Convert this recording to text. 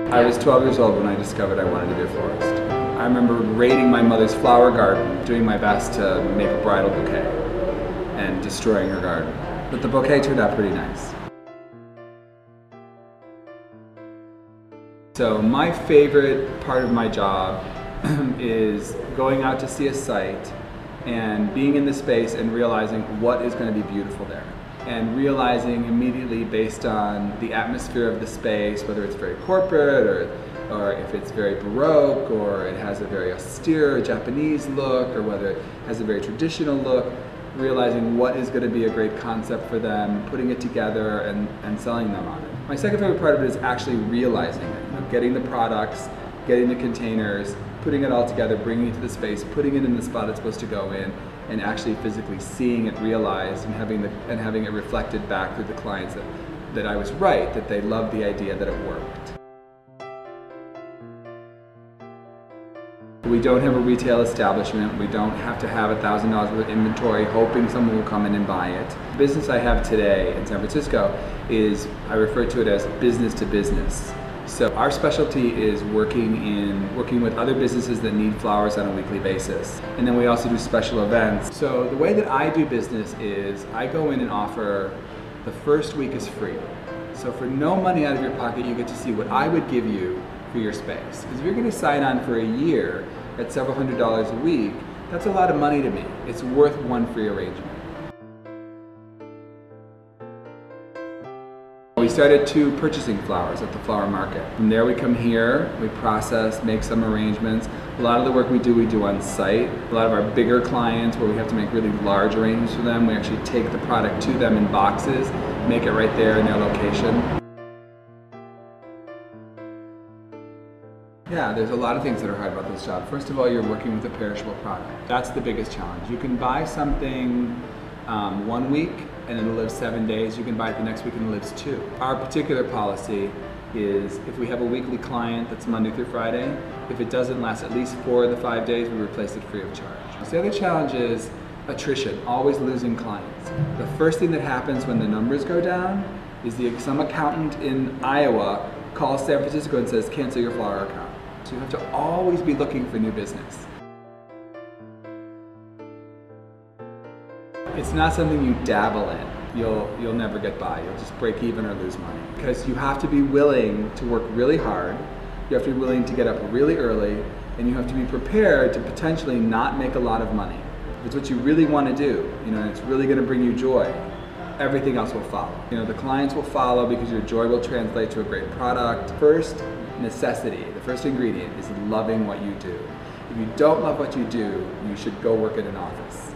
I was 12 years old when I discovered I wanted to be a florist. I remember raiding my mother's flower garden, doing my best to make a bridal bouquet, and destroying her garden. But the bouquet turned out pretty nice. So my favorite part of my job is going out to see a site and being in the space and realizing what is going to be beautiful there. And realizing immediately based on the atmosphere of the space, whether it's very corporate or if it's very Baroque or it has a very austere Japanese look or whether it has a very traditional look, realizing what is going to be a great concept for them, putting it together and selling them on it. My second favorite part of it is actually realizing it, getting the products, getting the containers, putting it all together, bringing it to the space, putting it in the spot it's supposed to go in, and actually physically seeing it realized and having it reflected back to the clients that I was right, that they loved the idea that it worked. We don't have a retail establishment. We don't have to have $1,000 worth of inventory hoping someone will come in and buy it. The business I have today in San Francisco is, I refer to it as business to business. So our specialty is working with other businesses that need flowers on a weekly basis. And then we also do special events. So the way that I do business is I go in and offer the first week is free. So for no money out of your pocket, you get to see what I would give you for your space. Because if you're going to sign on for a year at several $100s a week, that's a lot of money to me. It's worth one free arrangement. We started purchasing flowers at the flower market. From there we come here, we process, make some arrangements. A lot of the work we do on site. A lot of our bigger clients where we have to make really large arrangements for them, we actually take the product to them in boxes, make it right there in their location. Yeah, there's a lot of things that are hard about this job. First of all, you're working with a perishable product. That's the biggest challenge. You can buy something 1 week and it'll live 7 days. You can buy it the next week and it lives 2. Our particular policy is if we have a weekly client that's Monday through Friday, if it doesn't last at least 4 of the 5 days, we replace it free of charge. So the other challenge is attrition, always losing clients. The first thing that happens when the numbers go down is some accountant in Iowa calls San Francisco and says, cancel your flower account. So you have to always be looking for new business. It's not something you dabble in. You'll never get by. You'll just break even or lose money. Because you have to be willing to work really hard. You have to be willing to get up really early, and you have to be prepared to potentially not make a lot of money. If it's what you really want to do, and it's really going to bring you joy, everything else will follow. The clients will follow because your joy will translate to a great product. First necessity, the first ingredient is loving what you do. If you don't love what you do, you should go work in an office.